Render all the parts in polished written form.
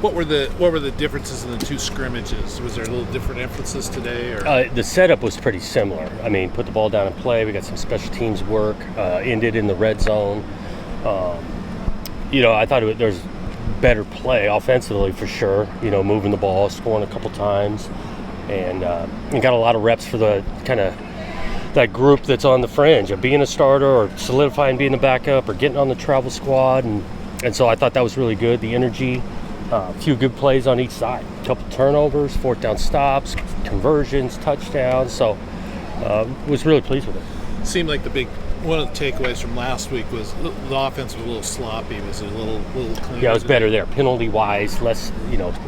What were the differences in the two scrimmages? Was there a little different emphasis today? Or? The setup was pretty similar. I mean, put the ball down and play. We got some special teams work. Ended in the red zone. I thought there's better play offensively for sure. Moving the ball, scoring a couple times, and got a lot of reps for the kind of that group that's on the fringe of being a starter or solidifying being the backup or getting on the travel squad. And so I thought that was really good. The energy. A few good plays on each side. A couple turnovers, fourth down stops, conversions, touchdowns. So was really pleased with it. Seemed like one of the takeaways from last week was the offense was a little sloppy. Was it a little cleaner? Yeah, it was better there. Penalty-wise, less,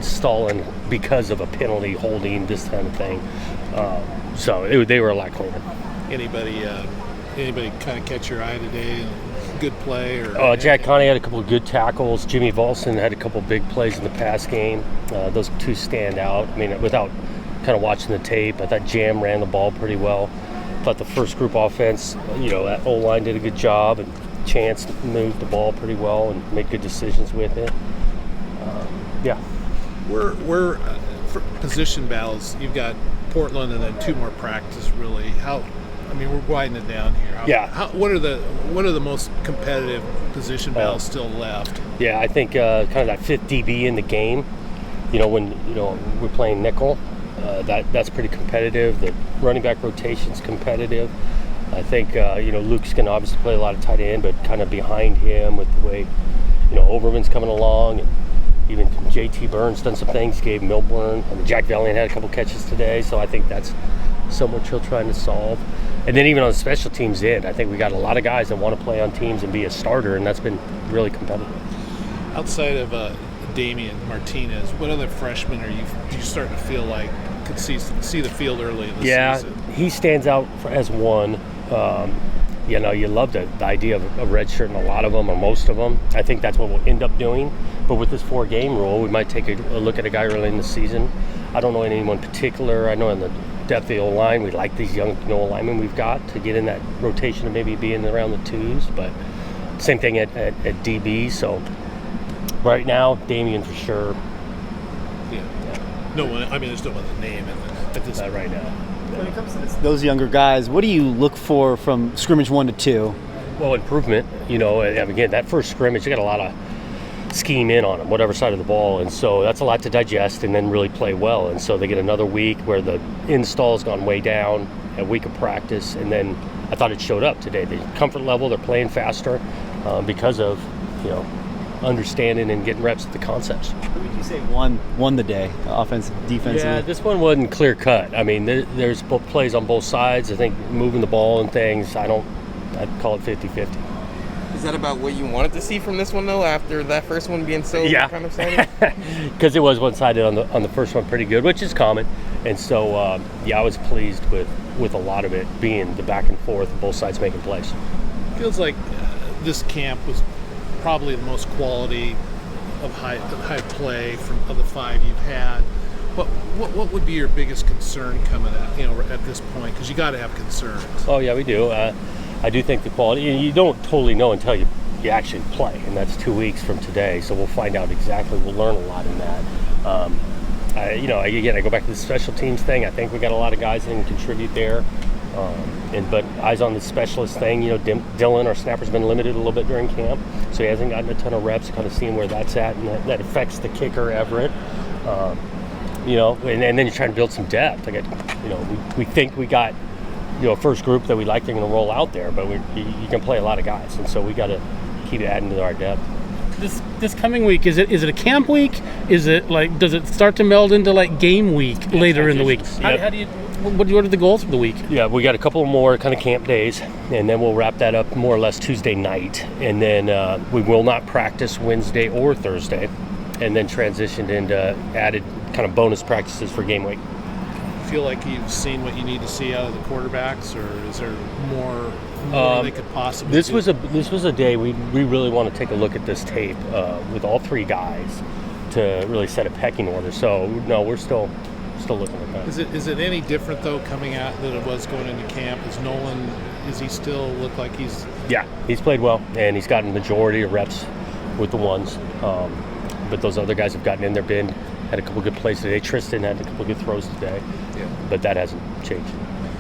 stalling because of a penalty, holding, this kind of thing. So they were a lot cleaner. Anybody kind of catch your eye today? Good play? Or Jack Connie had a couple of good tackles. Jimmy Volson had a couple of big plays in the pass game. Those two stand out. I mean, without kind of watching the tape, I thought Jam ran the ball pretty well. I thought the first group offense, that O-line did a good job, and Chance moved the ball pretty well and made good decisions with it. We're for position battles. You've got Portland and then two more practice. Really, we're winding it down here. What are the most competitive position battles still left? Yeah, I think kind of that fifth DB in the game. When we're playing nickel, that's pretty competitive. The running back rotation's competitive. I think Luke's going to obviously play a lot of tight end, but kind of behind him with the way Overman's coming along, and even JT Burns done some things. Gabe Milburn, Jack Valiant had a couple catches today, so I think that's somewhat you're trying to solve. And then even on the special teams end, I think we got a lot of guys that want to play on teams and be a starter, and that's been really competitive. Outside of Damian Martinez, what other freshmen are you starting to feel like could see the field early in the season? Yeah, he stands out as one. You love the idea of a red shirt in a lot of them or most of them. I think that's what we'll end up doing. But with this 4-game rule, we might take a look at a guy early in the season. I don't know anyone particular. I know in the depth of the O-line, we like these young linemen we've got to get in that rotation and maybe being around the twos. But same thing at DB. So right now, Damian for sure. Yeah. No one. There's no other name at this right now. When it comes to those younger guys, what do you look for from scrimmage 1 to 2? Well, improvement. Again, that first scrimmage, they got a lot of scheme in on them, whatever side of the ball, and so that's a lot to digest and then really play well. And so they get another week where the install's gone way down, a week of practice, and then I thought it showed up today. The comfort level, they're playing faster because of understanding and getting reps at the concepts. What would you say won the day, offensive, defensively? Yeah, this one wasn't clear cut. There's both plays on both sides. I think moving the ball and things, I'd call it 50-50. Is that about what you wanted to see from this one, though, after that first one being so kind of sided? Because it was one-sided on the first one pretty good, which is common. And so, I was pleased with a lot of it being the back and forth, both sides making plays. Feels like this camp was probably the most quality of high play of the 5 you've had. What would be your biggest concern coming at this point? Because you got to have concerns. Oh yeah, we do. I do think the quality, and you don't totally know until you actually play, and that's 2 weeks from today. So we'll find out exactly. We'll learn a lot in that. I go back to the special teams thing. I think we got a lot of guys that can contribute there. But eyes on the specialist thing. Dylan, our snapper's been limited a little bit during camp, so he hasn't gotten a ton of reps. Kind of seeing where that's at, and that affects the kicker Everett. And then you're trying to build some depth. We think we got a first group that we like they're going to roll out there, but you can play a lot of guys, and so we got to keep adding to our depth. This coming week, is it a camp week? Is it does it start to meld into game week later in the week? Yep. How do you? What are the goals for the week? Yeah, we got a couple more kind of camp days, and then we'll wrap that up more or less Tuesday night, and then we will not practice Wednesday or Thursday, and then transitioned into added kind of bonus practices for game week. Feel like you've seen what you need to see out of the quarterbacks, or is there more they could possibly this do? This was a day we really want to take a look at this tape with all 3 guys to really set a pecking order. So no, we're still looking at that. Is it any different though coming out than it was going into camp? Is he still look like he's? Yeah, he's played well, and he's gotten the majority of reps with the ones. but those other guys have gotten in their bin, had a couple good plays today. Tristan had a couple good throws today, but that hasn't changed.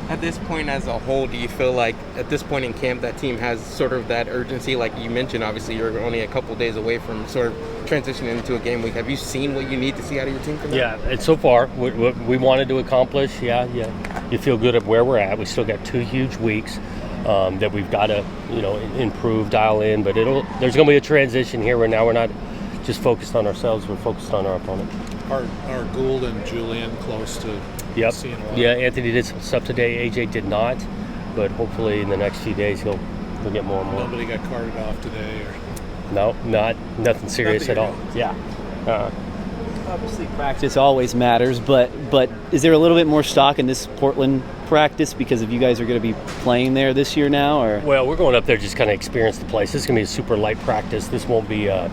At this point as a whole, do you feel like at this point in camp that team has sort of that urgency? Like you mentioned, obviously you're only a couple days away from sort of transitioning into a game week. Have you seen what you need to see out of your team for that? Yeah, and so far, what we wanted to accomplish, you feel good at where we're at. We still got 2 huge weeks that we've got to, improve, dial in. But there's going to be a transition here where now we're not just focused on ourselves, we're focused on our opponent. Are Gould and Julian close to seeing a lot? Yeah, Anthony did some stuff today. AJ did not, but hopefully in the next few days he'll get more and more. Nobody got carted off today, or No, nothing serious at all. Yeah. Obviously, practice always matters, but is there a little bit more stock in this Portland practice because if you guys are going to be playing there this year now, or? Well, we're going up there just kind of experience the place. This is going to be a super light practice. This won't be. I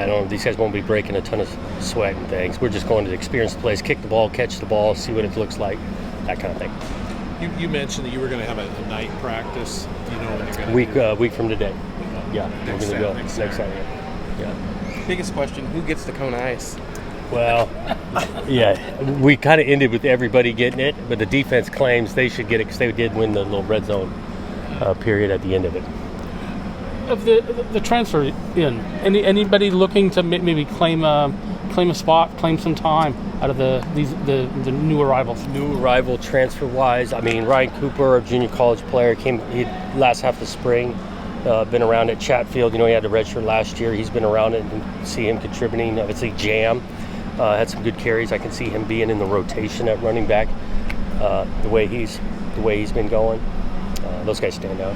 don't know. These guys won't be breaking a ton of sweat and things. We're just going to experience the place, kick the ball, catch the ball, see what it looks like, that kind of thing. You mentioned that you were going to have a night practice. Do you know when you're going to Week from today. Yeah, we're going to go next next Saturday. Saturday. Yeah. Biggest question: who gets the cone of ice? Well, yeah, we kind of ended with everybody getting it, but the defense claims they should get it because they did win the little red zone period at the end of it. Of the transfer in, anybody looking to maybe claim a spot, claim some time out of the new arrivals? New arrival transfer wise, I mean Ryan Cooper, a junior college player, he last half of spring, been around at Chatfield. He had a redshirt last year. He's been around it and see him contributing. Obviously Jam had some good carries. I can see him being in the rotation at running back. The way he's been going, those guys stand out.